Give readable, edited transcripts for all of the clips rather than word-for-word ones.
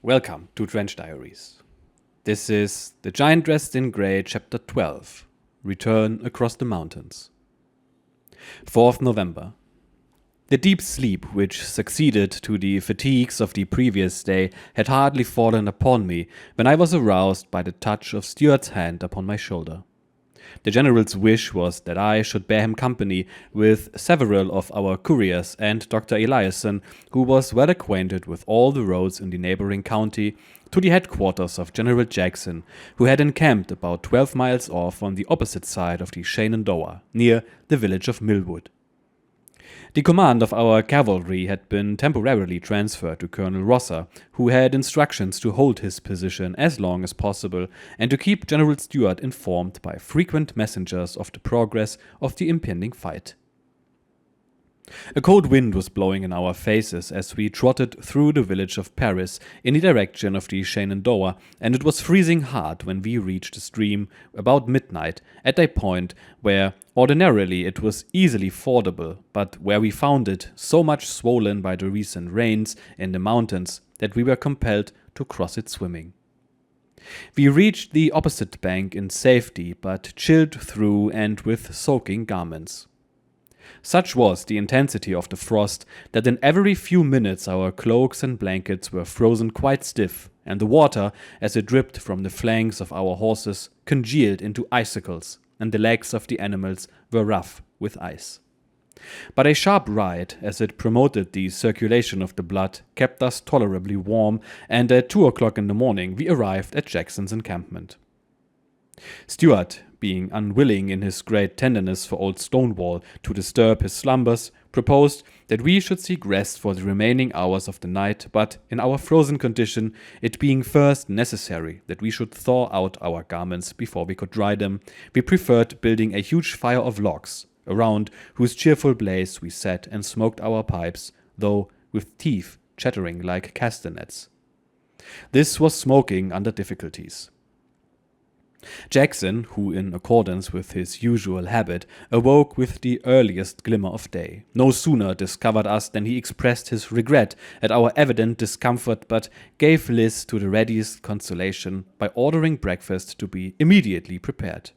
Welcome to Trench Diaries. This is The Giant Dressed in Grey, Chapter 12, Return Across the Mountains. 4th November. The deep sleep which succeeded to the fatigues of the previous day had hardly fallen upon me when I was aroused by the touch of Stuart's hand upon my shoulder. The general's wish was that I should bear him company with several of our couriers and Dr. Eliasson, who was well acquainted with all the roads in the neighboring county, to the headquarters of General Jackson, who had encamped about 12 miles off on the opposite side of the Shenandoah, near the village of Millwood. The command of our cavalry had been temporarily transferred to Colonel Rosser, who had instructions to hold his position as long as possible and to keep General Stuart informed by frequent messengers of the progress of the impending fight. A cold wind was blowing in our faces as we trotted through the village of Paris in the direction of the Shenandoah, and it was freezing hard when we reached the stream about midnight at a point where ordinarily it was easily fordable, but where we found it so much swollen by the recent rains in the mountains that we were compelled to cross it swimming. We reached the opposite bank in safety, but chilled through and with soaking garments. Such was the intensity of the frost that in every few minutes our cloaks and blankets were frozen quite stiff, and the water, as it dripped from the flanks of our horses, congealed into icicles, and the legs of the animals were rough with ice. But a sharp ride, as it promoted the circulation of the blood, kept us tolerably warm, and at 2 o'clock in the morning we arrived at Jackson's encampment. Stuart, being unwilling in his great tenderness for old Stonewall to disturb his slumbers, proposed that we should seek rest for the remaining hours of the night, but in our frozen condition, it being first necessary that we should thaw out our garments before we could dry them, we preferred building a huge fire of logs, around whose cheerful blaze we sat and smoked our pipes, though with teeth chattering like castanets. This was smoking under difficulties. Jackson, who in accordance with his usual habit awoke with the earliest glimmer of day, no sooner discovered us than he expressed his regret at our evident discomfort, but gave Liz to the readiest consolation by ordering breakfast to be immediately prepared.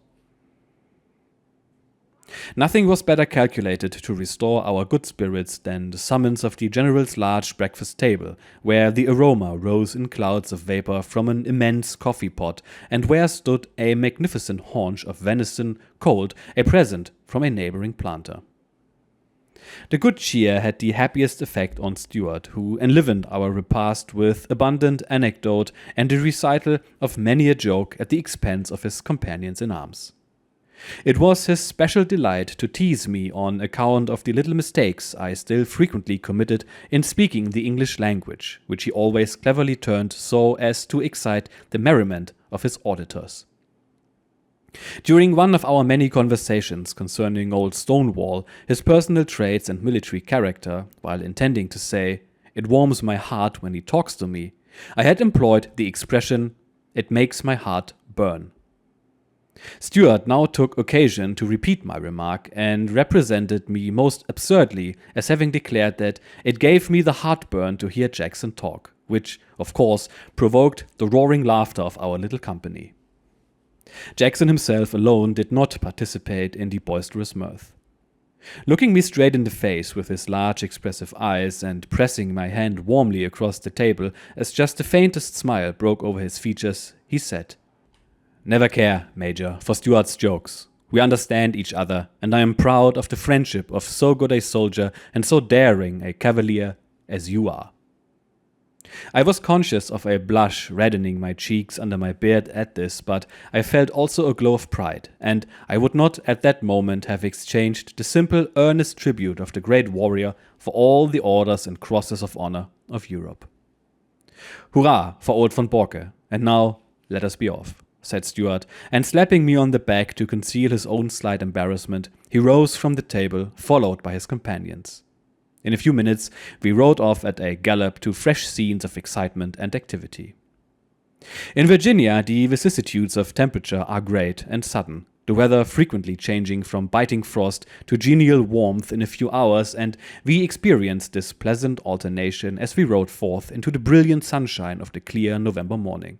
Nothing was better calculated to restore our good spirits than the summons of the general's large breakfast table, where the aroma rose in clouds of vapor from an immense coffee pot, and where stood a magnificent haunch of venison, cold, a present from a neighboring planter. The good cheer had the happiest effect on Stuart, who enlivened our repast with abundant anecdote and the recital of many a joke at the expense of his companions in arms. It was his special delight to tease me on account of the little mistakes I still frequently committed in speaking the English language, which he always cleverly turned so as to excite the merriment of his auditors. During one of our many conversations concerning old Stonewall, his personal traits and military character, while intending to say, "It warms my heart when he talks to me," I had employed the expression, "It makes my heart burn." Stuart now took occasion to repeat my remark, and represented me most absurdly as having declared that it gave me the heartburn to hear Jackson talk, which, of course, provoked the roaring laughter of our little company. Jackson himself alone did not participate in the boisterous mirth. Looking me straight in the face with his large expressive eyes, and pressing my hand warmly across the table as just the faintest smile broke over his features, he said, "Never care, Major, for Stuart's jokes. We understand each other, and I am proud of the friendship of so good a soldier and so daring a cavalier as you are." I was conscious of a blush reddening my cheeks under my beard at this, but I felt also a glow of pride, and I would not at that moment have exchanged the simple, earnest tribute of the great warrior for all the orders and crosses of honor of Europe. "Hurrah for old von Borcke, and now let us be off," said Stuart, and slapping me on the back to conceal his own slight embarrassment, he rose from the table, followed by his companions. In a few minutes, we rode off at a gallop to fresh scenes of excitement and activity. In Virginia, the vicissitudes of temperature are great and sudden, the weather frequently changing from biting frost to genial warmth in a few hours, and we experienced this pleasant alternation as we rode forth into the brilliant sunshine of the clear November morning.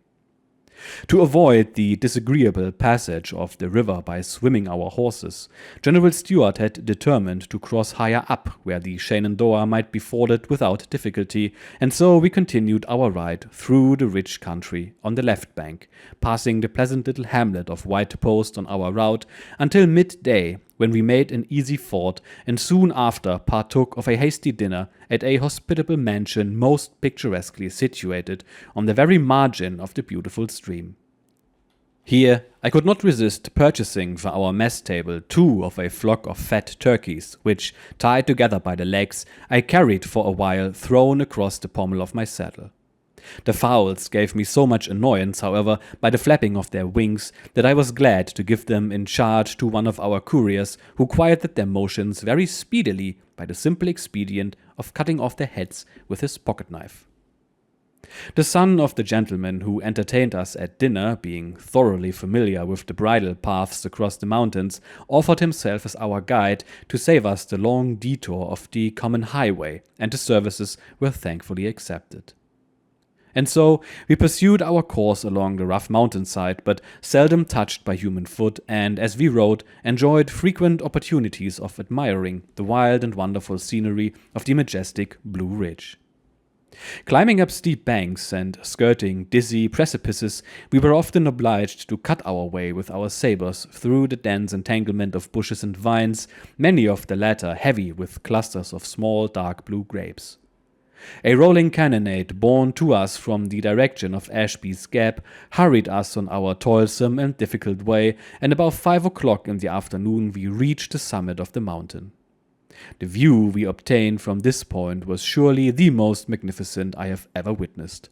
To avoid the disagreeable passage of the river by swimming our horses, General Stuart had determined to cross higher up where the Shenandoah might be forded without difficulty, and so we continued our ride through the rich country on the left bank, passing the pleasant little hamlet of White Post on our route until midday, when we made an easy ford and soon after partook of a hasty dinner at a hospitable mansion most picturesquely situated on the very margin of the beautiful stream. Here I could not resist purchasing for our mess table 2 of a flock of fat turkeys, which, tied together by the legs, I carried for a while thrown across the pommel of my saddle. The fowls gave me so much annoyance, however, by the flapping of their wings, that I was glad to give them in charge to one of our couriers, who quieted their motions very speedily by the simple expedient of cutting off their heads with his pocket-knife. The son of the gentleman who entertained us at dinner, being thoroughly familiar with the bridle paths across the mountains, offered himself as our guide to save us the long detour of the common highway, and the services were thankfully accepted. And so we pursued our course along the rough mountainside, but seldom touched by human foot, and as we rode, enjoyed frequent opportunities of admiring the wild and wonderful scenery of the majestic Blue Ridge. Climbing up steep banks and skirting dizzy precipices, we were often obliged to cut our way with our sabers through the dense entanglement of bushes and vines, many of the latter heavy with clusters of small dark blue grapes. A rolling cannonade borne to us from the direction of Ashby's Gap hurried us on our toilsome and difficult way, and about 5 o'clock in the afternoon we reached the summit of the mountain. The view we obtained from this point was surely the most magnificent I have ever witnessed.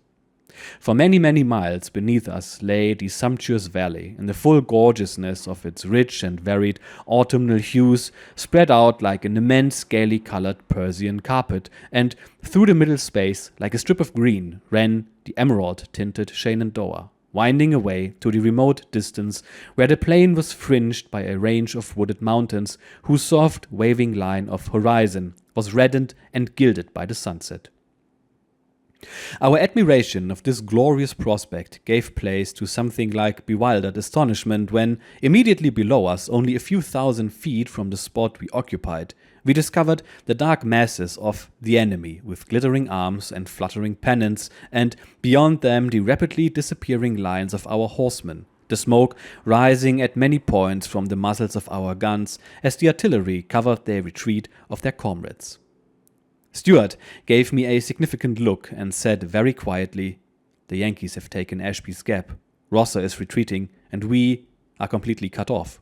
For many, many miles beneath us lay the sumptuous valley, in the full gorgeousness of its rich and varied autumnal hues, spread out like an immense gaily colored Persian carpet, and through the middle space, like a strip of green, ran the emerald-tinted Shenandoah, winding away to the remote distance where the plain was fringed by a range of wooded mountains, whose soft waving line of horizon was reddened and gilded by the sunset. Our admiration of this glorious prospect gave place to something like bewildered astonishment when, immediately below us, only a few thousand feet from the spot we occupied, we discovered the dark masses of the enemy with glittering arms and fluttering pennants, and beyond them the rapidly disappearing lines of our horsemen, the smoke rising at many points from the muzzles of our guns as the artillery covered the retreat of their comrades. Stuart gave me a significant look and said very quietly, "The Yankees have taken Ashby's Gap, Rosser is retreating, and we are completely cut off."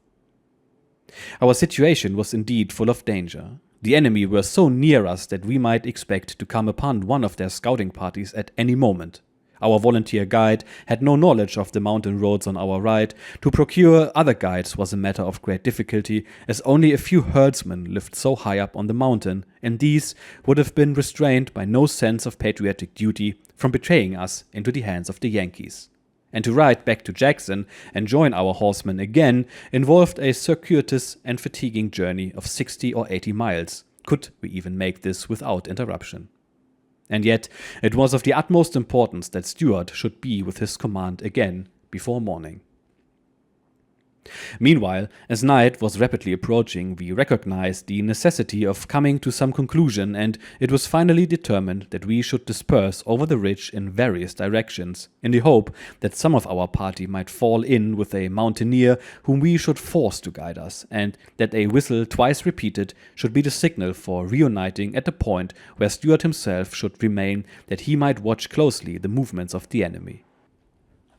Our situation was indeed full of danger. The enemy were so near us that we might expect to come upon one of their scouting parties at any moment. Our volunteer guide had no knowledge of the mountain roads on our right. To procure other guides was a matter of great difficulty, as only a few herdsmen lived so high up on the mountain, and these would have been restrained by no sense of patriotic duty from betraying us into the hands of the Yankees. And to ride back to Jackson and join our horsemen again involved a circuitous and fatiguing journey of 60 or 80 miles, could we even make this without interruption. And yet it was of the utmost importance that Stuart should be with his command again before morning. Meanwhile, as night was rapidly approaching, we recognized the necessity of coming to some conclusion, and it was finally determined that we should disperse over the ridge in various directions, in the hope that some of our party might fall in with a mountaineer whom we should force to guide us, and that a whistle twice repeated should be the signal for reuniting at the point where Stuart himself should remain, that he might watch closely the movements of the enemy.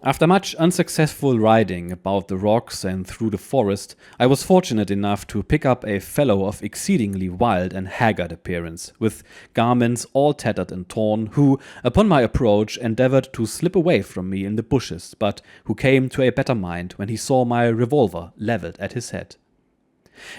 After much unsuccessful riding about the rocks and through the forest, I was fortunate enough to pick up a fellow of exceedingly wild and haggard appearance, with garments all tattered and torn, who, upon my approach, endeavored to slip away from me in the bushes, but who came to a better mind when he saw my revolver leveled at his head.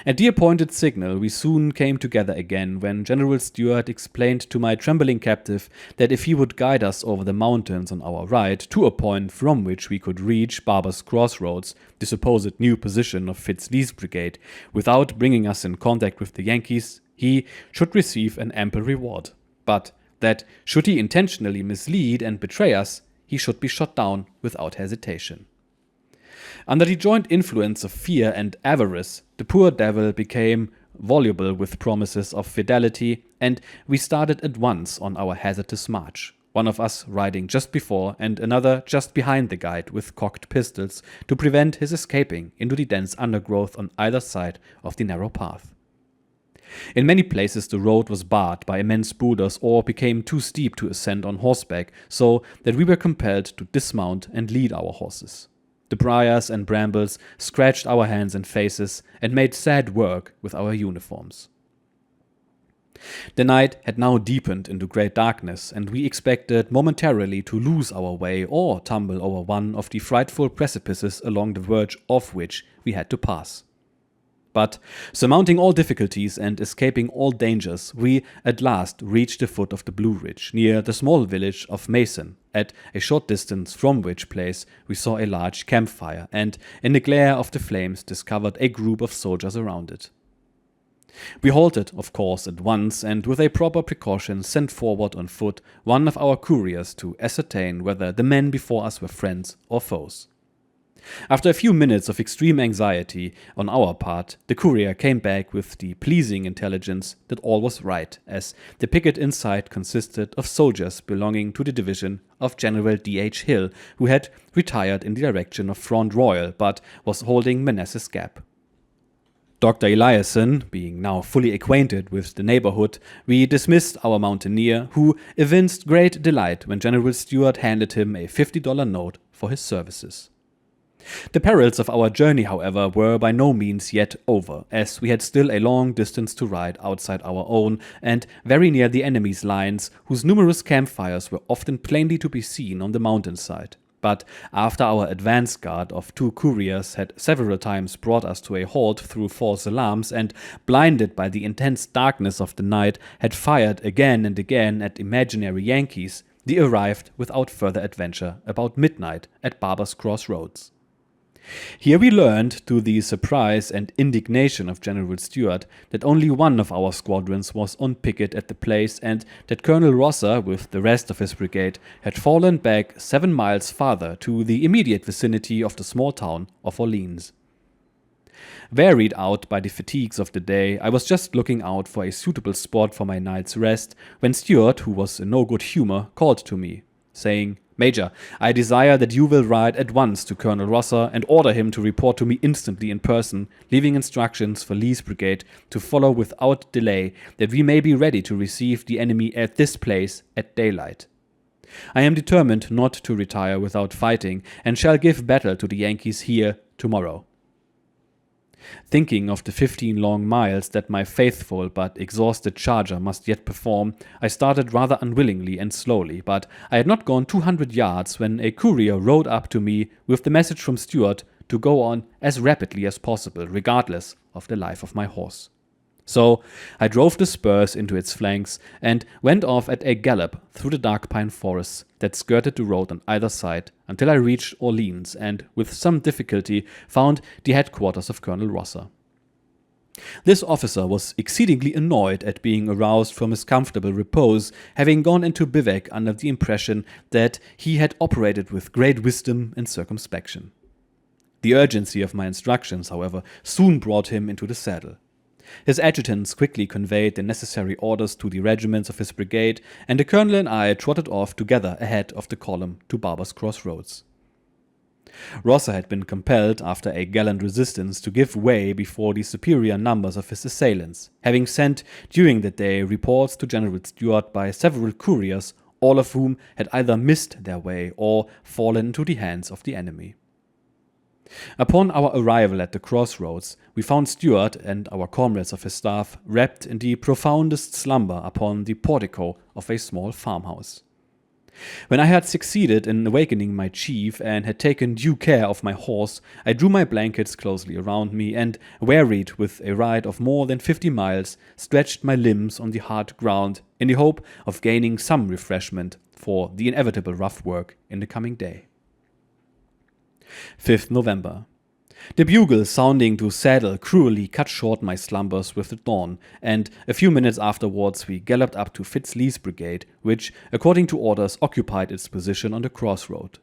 At the appointed signal, we soon came together again when General Stuart explained to my trembling captive that if he would guide us over the mountains on our right to a point from which we could reach Barber's Crossroads, the supposed new position of Fitz-Lee's brigade, without bringing us in contact with the Yankees, he should receive an ample reward. But that, should he intentionally mislead and betray us, he should be shot down without hesitation. Under the joint influence of fear and avarice, the poor devil became voluble with promises of fidelity, and we started at once on our hazardous march, one of us riding just before and another just behind the guide with cocked pistols to prevent his escaping into the dense undergrowth on either side of the narrow path. In many places the road was barred by immense boulders or became too steep to ascend on horseback, so that we were compelled to dismount and lead our horses. The briars and brambles scratched our hands and faces and made sad work with our uniforms. The night had now deepened into great darkness, and we expected momentarily to lose our way or tumble over one of the frightful precipices along the verge of which we had to pass. But, surmounting all difficulties and escaping all dangers, we at last reached the foot of the Blue Ridge, near the small village of Mason, at a short distance from which place we saw a large campfire, and in the glare of the flames discovered a group of soldiers around it. We halted, of course, at once, and with a proper precaution sent forward on foot one of our couriers to ascertain whether the men before us were friends or foes. After a few minutes of extreme anxiety on our part, the courier came back with the pleasing intelligence that all was right, as the picket inside consisted of soldiers belonging to the division of General D.H. Hill, who had retired in the direction of Front Royal, but was holding Manassas Gap. Dr. Eliasson, being now fully acquainted with the neighborhood, we dismissed our mountaineer, who evinced great delight when General Stuart handed him a $50 note for his services. The perils of our journey, however, were by no means yet over, as we had still a long distance to ride outside our own and very near the enemy's lines, whose numerous campfires were often plainly to be seen on the mountainside. But after our advance guard of 2 couriers had several times brought us to a halt through false alarms, and, blinded by the intense darkness of the night, had fired again and again at imaginary Yankees, they arrived without further adventure about midnight at Barber's Crossroads. Here we learned, to the surprise and indignation of General Stuart, that only one of our squadrons was on picket at the place, and that Colonel Rosser, with the rest of his brigade, had fallen back 7 miles farther to the immediate vicinity of the small town of Orleans. Wearied out by the fatigues of the day, I was just looking out for a suitable spot for my night's rest, when Stuart, who was in no good humor, called to me, saying, "Major, I desire that you will ride at once to Colonel Rosser and order him to report to me instantly in person, leaving instructions for Lee's brigade to follow without delay, that we may be ready to receive the enemy at this place at daylight. I am determined not to retire without fighting, and shall give battle to the Yankees here tomorrow." Thinking of the 15 long miles that my faithful but exhausted charger must yet perform, I started rather unwillingly and slowly, but I had not gone 200 yards when a courier rode up to me with the message from Stuart to go on as rapidly as possible, regardless of the life of my horse. So I drove the spurs into its flanks and went off at a gallop through the dark pine forests that skirted the road on either side until I reached Orleans and, with some difficulty, found the headquarters of Colonel Rosser. This officer was exceedingly annoyed at being aroused from his comfortable repose, having gone into bivouac under the impression that he had operated with great wisdom and circumspection. The urgency of my instructions, however, soon brought him into the saddle. His adjutants quickly conveyed the necessary orders to the regiments of his brigade, and the colonel and I trotted off together ahead of the column to Barber's Crossroads. Rosser had been compelled, after a gallant resistance, to give way before the superior numbers of his assailants, having sent during the day reports to General Stuart by several couriers, all of whom had either missed their way or fallen into the hands of the enemy. Upon our arrival at the crossroads, we found Stuart and our comrades of his staff wrapped in the profoundest slumber upon the portico of a small farmhouse. When I had succeeded in awakening my chief and had taken due care of my horse, I drew my blankets closely around me and, wearied with a ride of more than 50 miles, stretched my limbs on the hard ground in the hope of gaining some refreshment for the inevitable rough work in the coming day. 5th November. The bugle sounding to saddle cruelly cut short my slumbers with the dawn, and a few minutes afterwards we galloped up to Fitz-Lee's brigade, which, according to orders, occupied its position on the crossroad.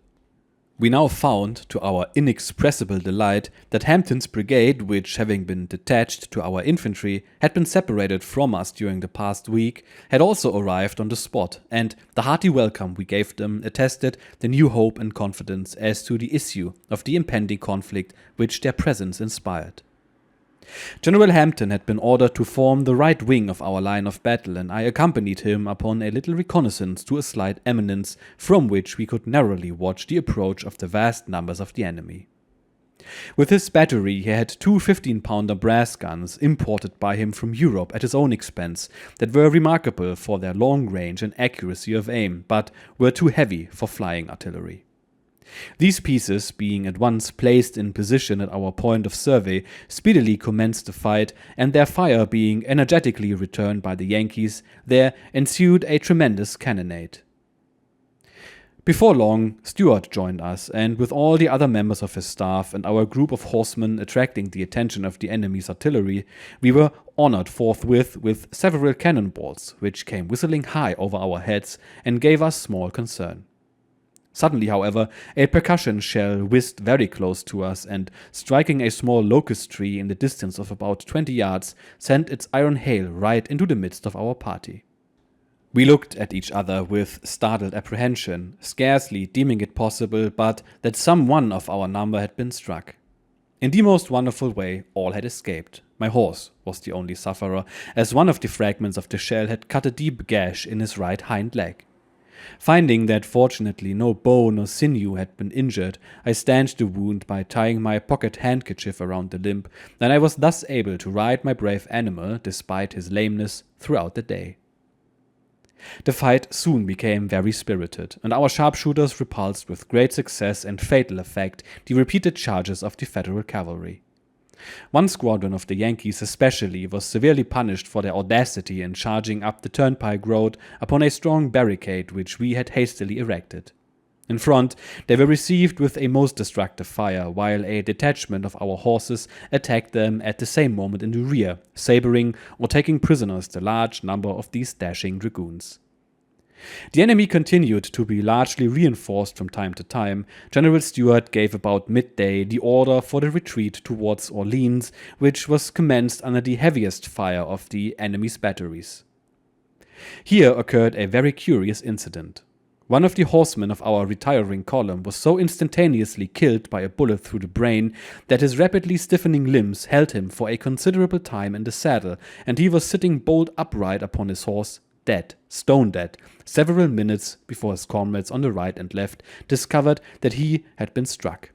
We now found, to our inexpressible delight, that Hampton's brigade, which, having been detached to our infantry, had been separated from us during the past week, had also arrived on the spot, and the hearty welcome we gave them attested the new hope and confidence as to the issue of the impending conflict which their presence inspired. General Hampton had been ordered to form the right wing of our line of battle, and I accompanied him upon a little reconnaissance to a slight eminence from which we could narrowly watch the approach of the vast numbers of the enemy. With his battery he had two 15-pounder brass guns imported by him from Europe at his own expense that were remarkable for their long range and accuracy of aim, but were too heavy for flying artillery. These pieces, being at once placed in position at our point of survey, speedily commenced the fight, and their fire being energetically returned by the Yankees, there ensued a tremendous cannonade. Before long, Stuart joined us, and with all the other members of his staff and our group of horsemen attracting the attention of the enemy's artillery, we were honored forthwith with several cannonballs, which came whistling high over our heads and gave us small concern. Suddenly, however, a percussion shell whizzed very close to us and, striking a small locust tree in the distance of about 20 yards, sent its iron hail right into the midst of our party. We looked at each other with startled apprehension, scarcely deeming it possible but that some one of our number had been struck. In the most wonderful way, all had escaped. My horse was the only sufferer, as one of the fragments of the shell had cut a deep gash in his right hind leg. Finding that fortunately no bone or sinew had been injured, I stanched the wound by tying my pocket handkerchief around the limb, and I was thus able to ride my brave animal, despite his lameness, throughout the day. The fight soon became very spirited, and our sharpshooters repulsed with great success and fatal effect the repeated charges of the Federal cavalry. One squadron of the Yankees especially was severely punished for their audacity in charging up the turnpike road upon a strong barricade which we had hastily erected. In front, they were received with a most destructive fire, while a detachment of our horses attacked them at the same moment in the rear, sabering or taking prisoners the large number of these dashing dragoons. The enemy continued to be largely reinforced from time to time. General Stuart gave about midday the order for the retreat towards Orleans, which was commenced under the heaviest fire of the enemy's batteries. Here occurred a very curious incident. One of the horsemen of our retiring column was so instantaneously killed by a bullet through the brain that his rapidly stiffening limbs held him for a considerable time in the saddle, and he was sitting bolt upright upon his horse, dead, stone dead, several minutes before his comrades on the right and left discovered that he had been struck.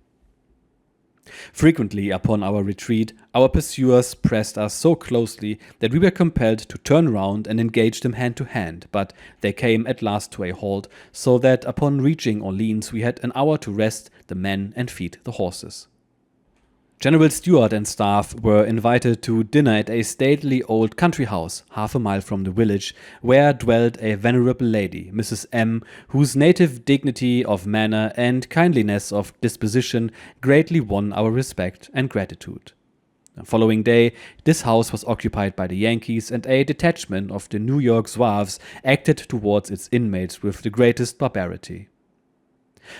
Frequently upon our retreat, our pursuers pressed us so closely that we were compelled to turn round and engage them hand to hand, but they came at last to a halt, so that upon reaching Orleans we had an hour to rest the men and feed the horses. General Stuart and staff were invited to dinner at a stately old country house, half a mile from the village, where dwelt a venerable lady, Mrs. M., whose native dignity of manner and kindliness of disposition greatly won our respect and gratitude. The following day, this house was occupied by the Yankees, and a detachment of the New York Zouaves acted towards its inmates with the greatest barbarity.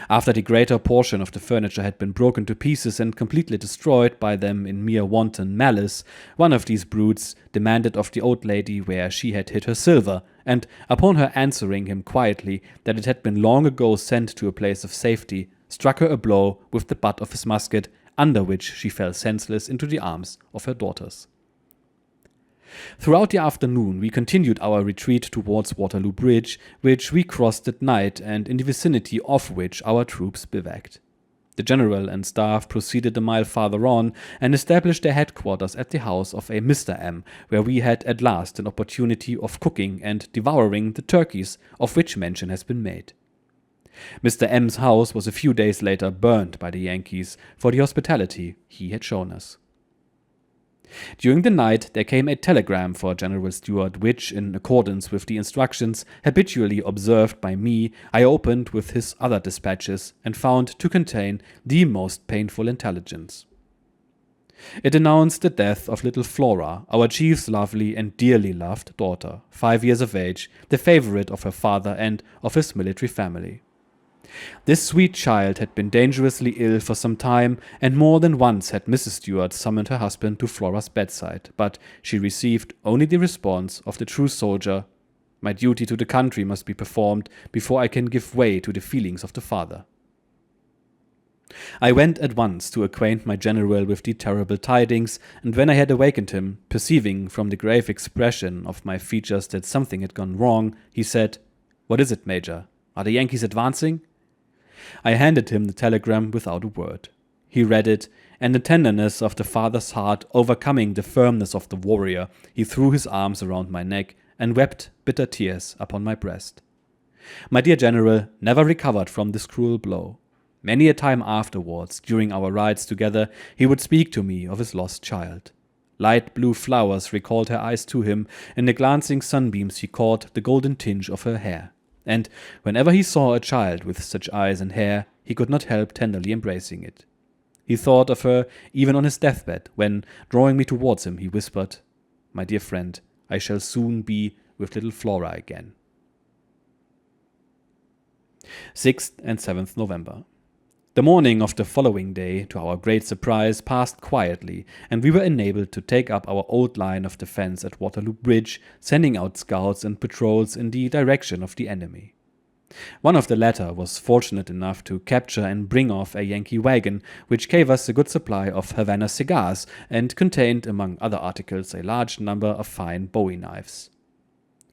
After the greater portion of the furniture had been broken to pieces and completely destroyed by them in mere wanton malice, one of these brutes demanded of the old lady where she had hid her silver, and upon her answering him quietly that it had been long ago sent to a place of safety, struck her a blow with the butt of his musket, under which she fell senseless into the arms of her daughters. Throughout the afternoon we continued our retreat towards Waterloo Bridge, which we crossed at night and in the vicinity of which our troops bivouacked. The general and staff proceeded a mile farther on and established their headquarters at the house of a Mr. M., where we had at last an opportunity of cooking and devouring the turkeys of which mention has been made. Mr. M's house was a few days later burned by the Yankees for the hospitality he had shown us. During the night there came a telegram for General Stuart, which, in accordance with the instructions habitually observed by me, I opened with his other dispatches and found to contain the most painful intelligence. It announced the death of little Flora, our chief's lovely and dearly loved daughter, 5 years of age, the favorite of her father and of his military family. This sweet child had been dangerously ill for some time, and more than once had Mrs. Stuart summoned her husband to Flora's bedside, but she received only the response of the true soldier: "My duty to the country must be performed before I can give way to the feelings of the father." I went at once to acquaint my general with the terrible tidings, and when I had awakened him, perceiving from the grave expression of my features that something had gone wrong, he said, "What is it, Major? Are the Yankees advancing?" I handed him the telegram without a word. He read it, and the tenderness of the father's heart overcoming the firmness of the warrior, he threw his arms around my neck and wept bitter tears upon my breast. My dear general never recovered from this cruel blow. Many a time afterwards, during our rides together, he would speak to me of his lost child. Light blue flowers recalled her eyes to him, in the glancing sunbeams he caught the golden tinge of her hair. And whenever he saw a child with such eyes and hair, he could not help tenderly embracing it. He thought of her even on his deathbed, when, drawing me towards him, he whispered, "My dear friend, I shall soon be with little Flora again." 6th and 7th November. The morning of the following day, to our great surprise, passed quietly, and we were enabled to take up our old line of defense at Waterloo Bridge, sending out scouts and patrols in the direction of the enemy. One of the latter was fortunate enough to capture and bring off a Yankee wagon, which gave us a good supply of Havana cigars and contained, among other articles, a large number of fine Bowie knives.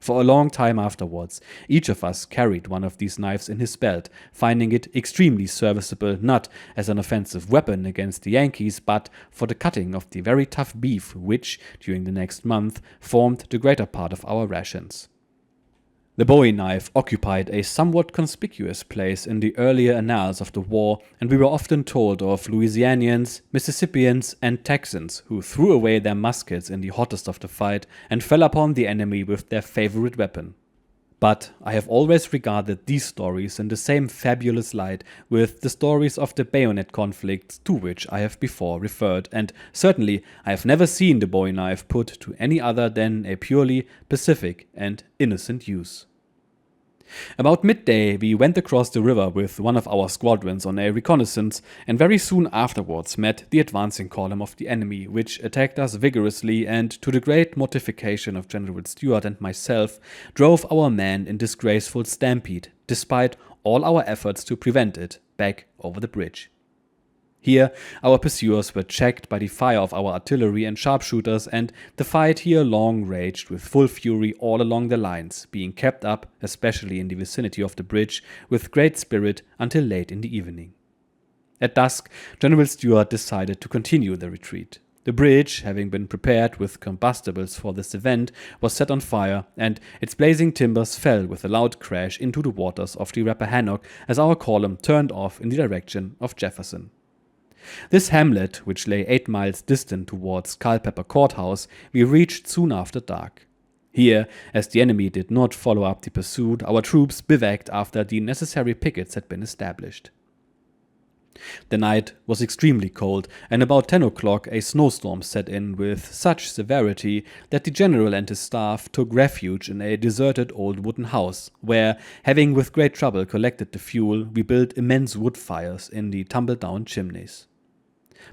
For a long time afterwards, each of us carried one of these knives in his belt, finding it extremely serviceable not as an offensive weapon against the Yankees, but for the cutting of the very tough beef which, during the next month, formed the greater part of our rations. The Bowie knife occupied a somewhat conspicuous place in the earlier annals of the war, and we were often told of Louisianians, Mississippians, and Texans who threw away their muskets in the hottest of the fight and fell upon the enemy with their favorite weapon. But I have always regarded these stories in the same fabulous light with the stories of the bayonet conflicts to which I have before referred, and certainly I have never seen the Bowie knife put to any other than a purely pacific and innocent use. About midday we went across the river with one of our squadrons on a reconnaissance, and very soon afterwards met the advancing column of the enemy, which attacked us vigorously and, to the great mortification of General Stuart and myself, drove our men in disgraceful stampede, despite all our efforts to prevent it, back over the bridge. Here our pursuers were checked by the fire of our artillery and sharpshooters, and the fight here long raged with full fury all along the lines, being kept up, especially in the vicinity of the bridge, with great spirit until late in the evening. At dusk, General Stuart decided to continue the retreat. The bridge, having been prepared with combustibles for this event, was set on fire, and its blazing timbers fell with a loud crash into the waters of the Rappahannock as our column turned off in the direction of Jefferson. This hamlet, which lay 8 miles distant towards Culpeper Courthouse, we reached soon after dark. Here, as the enemy did not follow up the pursuit, our troops bivouacked after the necessary pickets had been established. The night was extremely cold, and about 10 o'clock a snowstorm set in with such severity that the general and his staff took refuge in a deserted old wooden house, where, having with great trouble collected the fuel, we built immense wood fires in the tumble-down chimneys.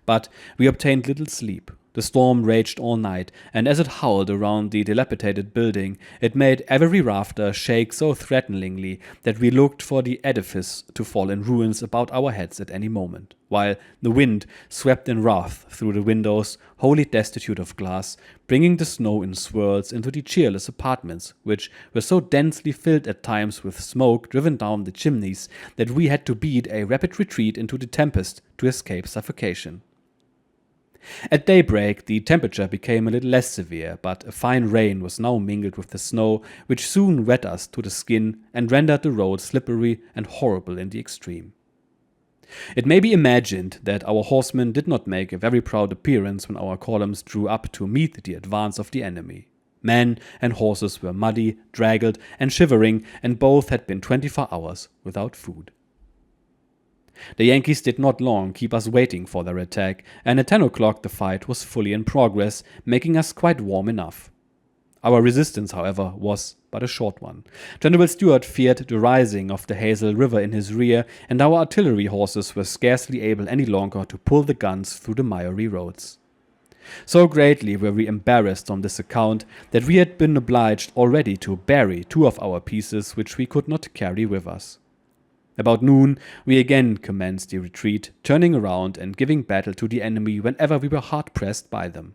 But we obtained little sleep. The storm raged all night, and as it howled around the dilapidated building, it made every rafter shake so threateningly that we looked for the edifice to fall in ruins about our heads at any moment, while the wind swept in wrath through the windows, wholly destitute of glass, bringing the snow in swirls into the cheerless apartments, which were so densely filled at times with smoke driven down the chimneys that we had to beat a rapid retreat into the tempest to escape suffocation. At daybreak, the temperature became a little less severe, but a fine rain was now mingled with the snow, which soon wet us to the skin and rendered the road slippery and horrible in the extreme. It may be imagined that our horsemen did not make a very proud appearance when our columns drew up to meet the advance of the enemy. Men and horses were muddy, draggled, and shivering, and both had been 24 hours without food. The Yankees did not long keep us waiting for their attack, and at 10 o'clock the fight was fully in progress, making us quite warm enough. Our resistance, however, was but a short one. General Stuart feared the rising of the Hazel River in his rear, and our artillery horses were scarcely able any longer to pull the guns through the miry roads. So greatly were we embarrassed on this account that we had been obliged already to bury 2 of our pieces which we could not carry with us. About noon, we again commenced the retreat, turning around and giving battle to the enemy whenever we were hard pressed by them.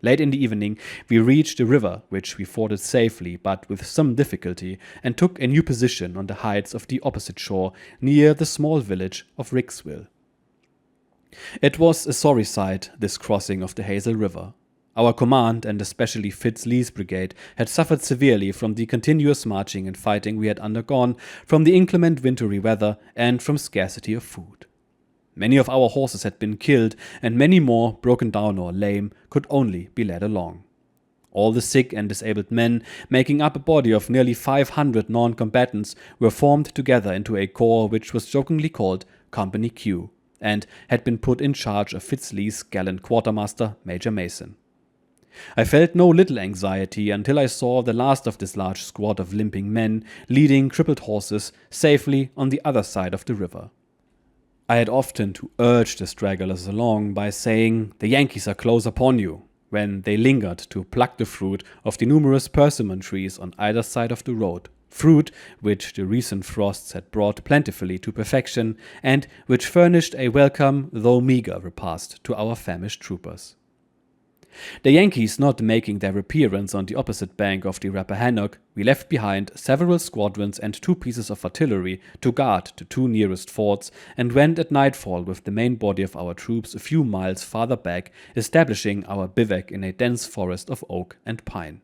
Late in the evening, we reached the river, which we forded safely but with some difficulty, and took a new position on the heights of the opposite shore, near the small village of Ricksville. It was a sorry sight, this crossing of the Hazel River. Our command, and especially Fitz-Lee's brigade, had suffered severely from the continuous marching and fighting we had undergone, from the inclement wintry weather, and from scarcity of food. Many of our horses had been killed, and many more, broken down or lame, could only be led along. All the sick and disabled men, making up a body of nearly 500 non-combatants, were formed together into a corps which was jokingly called Company Q, and had been put in charge of Fitz-Lee's gallant quartermaster, Major Mason. I felt no little anxiety until I saw the last of this large squad of limping men, leading crippled horses, safely on the other side of the river. I had often to urge the stragglers along by saying, "The Yankees are close upon you," when they lingered to pluck the fruit of the numerous persimmon trees on either side of the road, fruit which the recent frosts had brought plentifully to perfection, and which furnished a welcome though meagre repast to our famished troopers. The Yankees not making their appearance on the opposite bank of the Rappahannock, we left behind several squadrons and 2 pieces of artillery to guard the 2 nearest forts, and went at nightfall with the main body of our troops a few miles farther back, establishing our bivouac in a dense forest of oak and pine.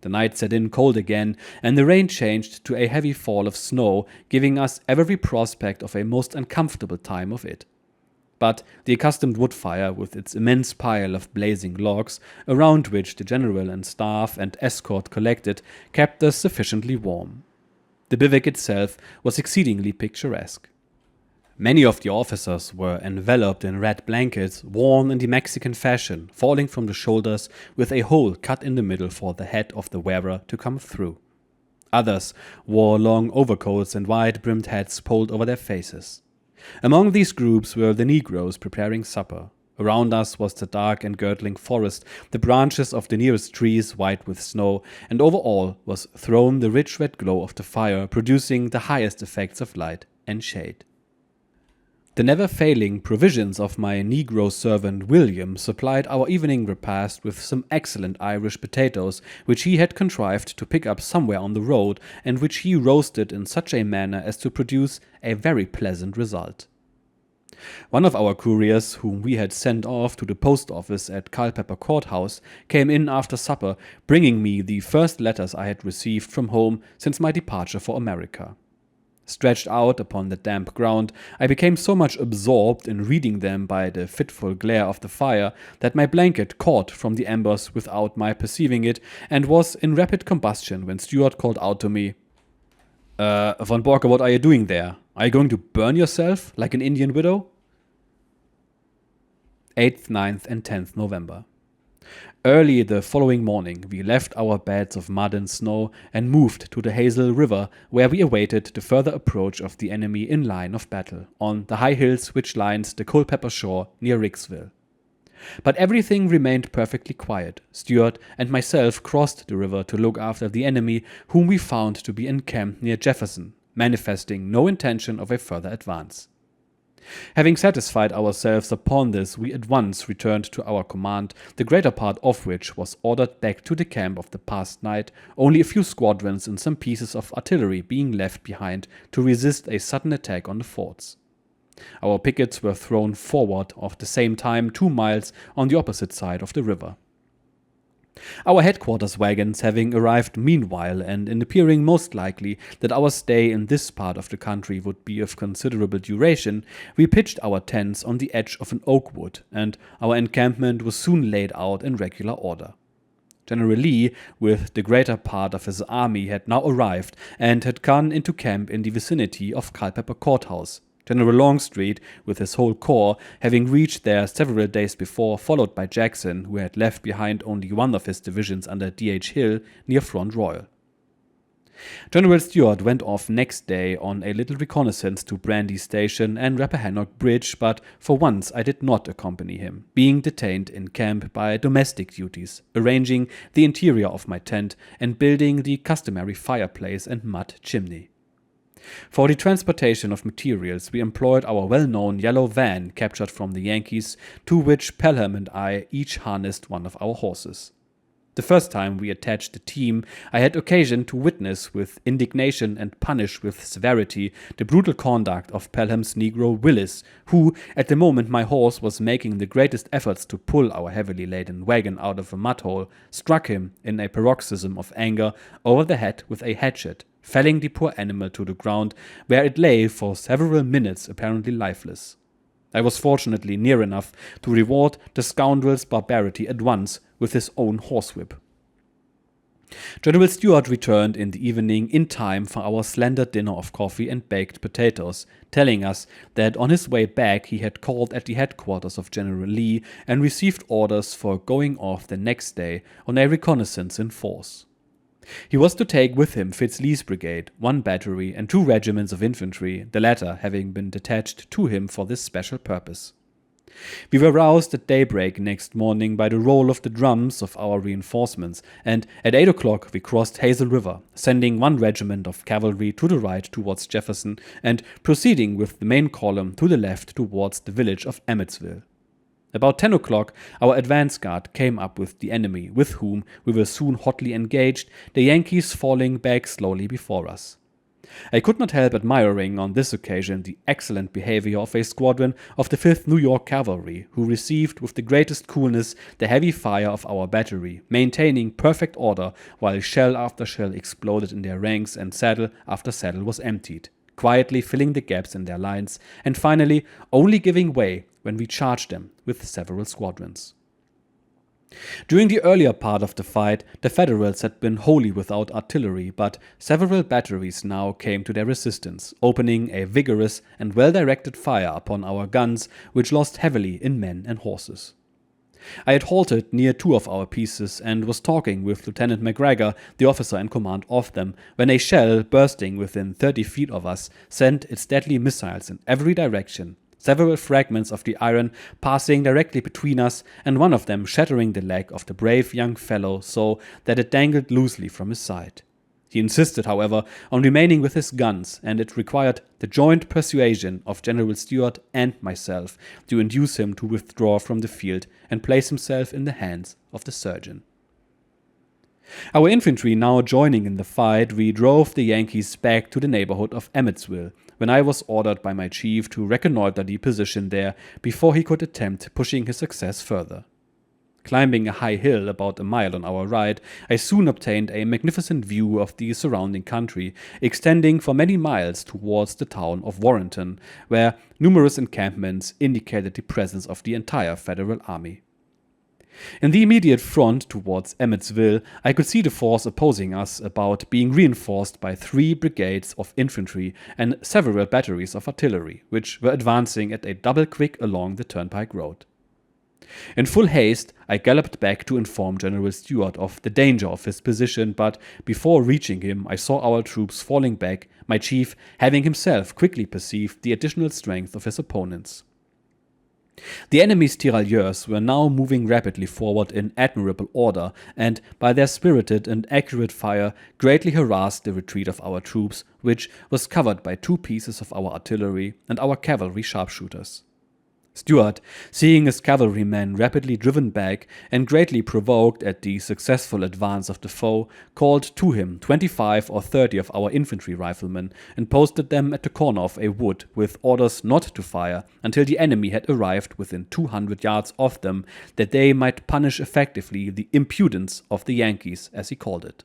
The night set in cold again, and the rain changed to a heavy fall of snow, giving us every prospect of a most uncomfortable time of it. But the accustomed wood fire, with its immense pile of blazing logs, around which the general and staff and escort collected, kept us sufficiently warm. The bivouac itself was exceedingly picturesque. Many of the officers were enveloped in red blankets, worn in the Mexican fashion, falling from the shoulders, with a hole cut in the middle for the head of the wearer to come through. Others wore long overcoats and wide-brimmed hats pulled over their faces. Among these groups were the Negroes preparing supper. Around us was the dark and girdling forest, the branches of the nearest trees white with snow, and over all was thrown the rich red glow of the fire, producing the highest effects of light and shade. The never-failing provisions of my Negro servant William supplied our evening repast with some excellent Irish potatoes, which he had contrived to pick up somewhere on the road, and which he roasted in such a manner as to produce a very pleasant result. One of our couriers, whom we had sent off to the post office at Culpeper Courthouse, came in after supper, bringing me the first letters I had received from home since my departure for America. Stretched out upon the damp ground, I became so much absorbed in reading them by the fitful glare of the fire that my blanket caught from the embers without my perceiving it, and was in rapid combustion when Stuart called out to me, Von Borcke, what are you doing there? Are you going to burn yourself like an Indian widow?" 8th, 9th, and 10th November. Early the following morning, we left our beds of mud and snow and moved to the Hazel River, where we awaited the further approach of the enemy in line of battle, on the high hills which lined the Culpeper shore near Ricksville. But everything remained perfectly quiet. Stuart and myself crossed the river to look after the enemy, whom we found to be encamped near Jefferson, manifesting no intention of a further advance. Having satisfied ourselves upon this, we at once returned to our command, the greater part of which was ordered back to the camp of the past night, only a few squadrons and some pieces of artillery being left behind to resist a sudden attack on the forts. Our pickets were thrown forward at the same time 2 miles on the opposite side of the river. Our headquarters wagons having arrived meanwhile, and in appearing most likely that our stay in this part of the country would be of considerable duration, we pitched our tents on the edge of an oak wood, and our encampment was soon laid out in regular order. General Lee, with the greater part of his army, had now arrived and had gone into camp in the vicinity of Culpeper Courthouse. General Longstreet, with his whole corps, having reached there several days before, followed by Jackson, who had left behind only one of his divisions under D.H. Hill near Front Royal. General Stuart went off next day on a little reconnaissance to Brandy Station and Rappahannock Bridge, but for once I did not accompany him, being detained in camp by domestic duties, arranging the interior of my tent and building the customary fireplace and mud chimney. For the transportation of materials, we employed our well-known yellow van captured from the Yankees, to which Pelham and I each harnessed one of our horses. The first time we attached the team, I had occasion to witness with indignation and punish with severity the brutal conduct of Pelham's Negro Willis, who, at the moment my horse was making the greatest efforts to pull our heavily laden wagon out of a mud hole, struck him in a paroxysm of anger over the head with a hatchet, felling the poor animal to the ground, where it lay for several minutes apparently lifeless. I was fortunately near enough to reward the scoundrel's barbarity at once with his own horsewhip. General Stuart returned in the evening in time for our slender dinner of coffee and baked potatoes, telling us that on his way back he had called at the headquarters of General Lee and received orders for going off the next day on a reconnaissance in force. He was to take with him Fitz-Lee's brigade, 1 battery, and 2 regiments of infantry, the latter having been detached to him for this special purpose. We were roused at daybreak next morning by the roll of the drums of our reinforcements, and at 8 o'clock we crossed Hazel River, sending 1 regiment of cavalry to the right towards Jefferson, and proceeding with the main column to the left towards the village of Emmetsville. About 10 o'clock, our advance guard came up with the enemy, with whom we were soon hotly engaged, the Yankees falling back slowly before us. I could not help admiring on this occasion the excellent behavior of a squadron of the 5th New York Cavalry, who received with the greatest coolness the heavy fire of our battery, maintaining perfect order while shell after shell exploded in their ranks and saddle after saddle was emptied, quietly filling the gaps in their lines, and finally only giving way when we charged them with several squadrons. During the earlier part of the fight, the Federals had been wholly without artillery, but several batteries now came to their assistance, opening a vigorous and well-directed fire upon our guns, which lost heavily in men and horses. I had halted near 2 of our pieces and was talking with Lieutenant McGregor, the officer in command of them, when a shell bursting within 30 feet of us sent its deadly missiles in every direction, several fragments of the iron passing directly between us, and one of them shattering the leg of the brave young fellow so that it dangled loosely from his side. He insisted, however, on remaining with his guns, and it required the joint persuasion of General Stuart and myself to induce him to withdraw from the field and place himself in the hands of the surgeon. Our infantry now joining in the fight, we drove the Yankees back to the neighborhood of Emmetsville, when I was ordered by my chief to reconnoiter the position there before he could attempt pushing his success further. Climbing a high hill about a mile on our right, I soon obtained a magnificent view of the surrounding country, extending for many miles towards the town of Warrenton, where numerous encampments indicated the presence of the entire Federal Army. In the immediate front towards Emmetsville, I could see the force opposing us about being reinforced by 3 brigades of infantry and several batteries of artillery, which were advancing at a double quick along the turnpike road. In full haste, I galloped back to inform General Stuart of the danger of his position, but before reaching him, I saw our troops falling back, my chief having himself quickly perceived the additional strength of his opponents. The enemy's tirailleurs were now moving rapidly forward in admirable order, and by their spirited and accurate fire greatly harassed the retreat of our troops, which was covered by 2 pieces of our artillery and our cavalry sharpshooters. Stuart, seeing his cavalrymen rapidly driven back and greatly provoked at the successful advance of the foe, called to him 25 or 30 of our infantry riflemen and posted them at the corner of a wood with orders not to fire until the enemy had arrived within 200 yards of them, that they might punish effectively the impudence of the Yankees, as he called it.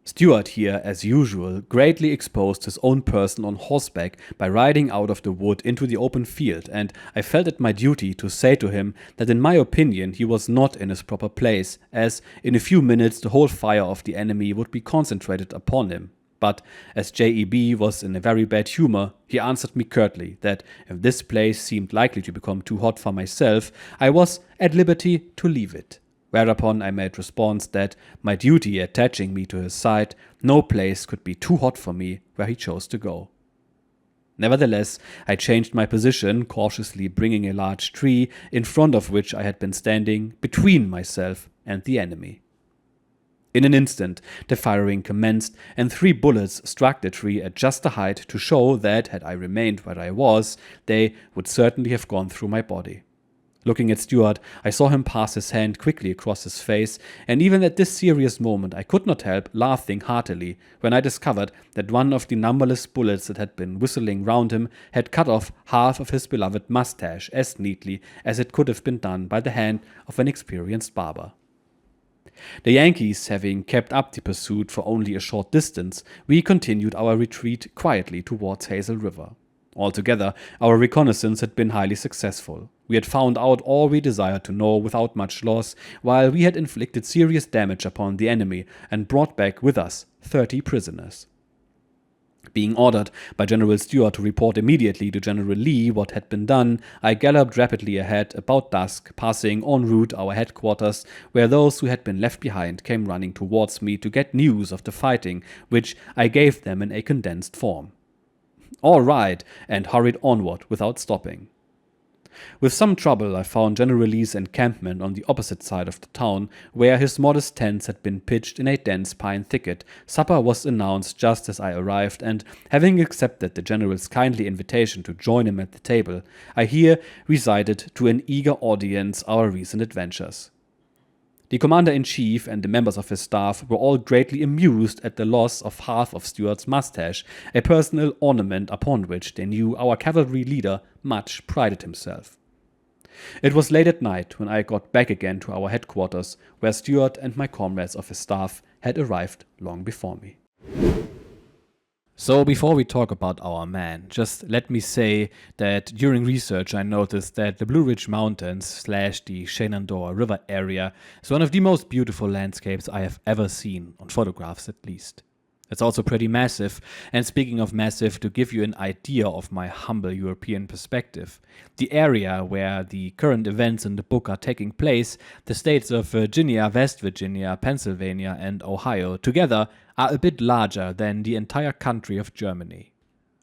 Stuart here, as usual, greatly exposed his own person on horseback by riding out of the wood into the open field, and I felt it my duty to say to him that in my opinion he was not in his proper place, as in a few minutes the whole fire of the enemy would be concentrated upon him. But as J.E.B. was in a very bad humor, he answered me curtly that if this place seemed likely to become too hot for myself, I was at liberty to leave it. Whereupon I made response that, my duty attaching me to his side, no place could be too hot for me where he chose to go. Nevertheless, I changed my position, cautiously bringing a large tree, in front of which I had been standing, between myself and the enemy. In an instant, the firing commenced, and 3 bullets struck the tree at just the height to show that, had I remained where I was, they would certainly have gone through my body. Looking at Stuart, I saw him pass his hand quickly across his face, and even at this serious moment I could not help laughing heartily when I discovered that one of the numberless bullets that had been whistling round him had cut off half of his beloved mustache as neatly as it could have been done by the hand of an experienced barber. The Yankees having kept up the pursuit for only a short distance, we continued our retreat quietly towards Hazel River. Altogether, our reconnaissance had been highly successful. We had found out all we desired to know without much loss, while we had inflicted serious damage upon the enemy and brought back with us 30 prisoners. Being ordered by General Stuart to report immediately to General Lee what had been done, I galloped rapidly ahead about dusk, passing en route our headquarters, where those who had been left behind came running towards me to get news of the fighting, which I gave them in a condensed form. All right, and hurried onward without stopping. With some trouble I found General Lee's encampment on the opposite side of the town, where his modest tents had been pitched in a dense pine thicket. Supper was announced just as I arrived, and having accepted the General's kindly invitation to join him at the table, I here recited to an eager audience our recent adventures. The commander-in-chief and the members of his staff were all greatly amused at the loss of half of Stuart's mustache, a personal ornament upon which they knew our cavalry leader much prided himself. It was late at night when I got back again to our headquarters, where Stuart and my comrades of his staff had arrived long before me. So before we talk about our man, just let me say that during research I noticed that the Blue Ridge Mountains / the Shenandoah River area is one of the most beautiful landscapes I have ever seen, on photographs at least. It's also pretty massive, and speaking of massive, to give you an idea of my humble European perspective, the area where the current events in the book are taking place, the states of Virginia, West Virginia, Pennsylvania and Ohio together are a bit larger than the entire country of Germany.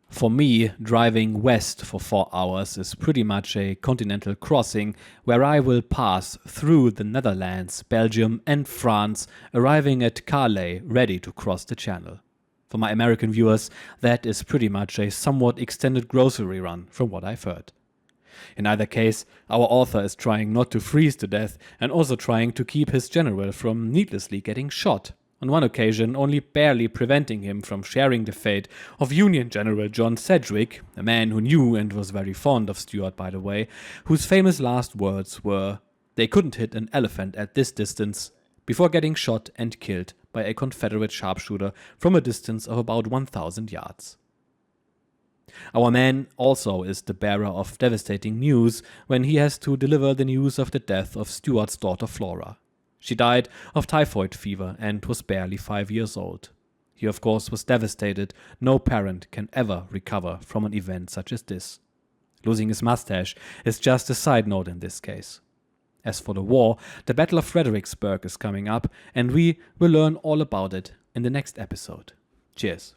For me, driving west for 4 hours is pretty much a continental crossing where I will pass through the Netherlands, Belgium and France, arriving at Calais ready to cross the channel. For my American viewers, that is pretty much a somewhat extended grocery run from what I've heard. In either case, our author is trying not to freeze to death and also trying to keep his general from needlessly getting shot. On one occasion, only barely preventing him from sharing the fate of Union General John Sedgwick, a man who knew and was very fond of Stuart, by the way, whose famous last words were, "They couldn't hit an elephant at this distance," before getting shot and killed by a Confederate sharpshooter from a distance of about 1,000 yards. Our man also is the bearer of devastating news when he has to deliver the news of the death of Stuart's daughter Flora. She died of typhoid fever and was barely 5 years old. He of course was devastated. No parent can ever recover from an event such as this. Losing his mustache is just a side note in this case. As for the war, the Battle of Fredericksburg is coming up, and we will learn all about it in the next episode. Cheers.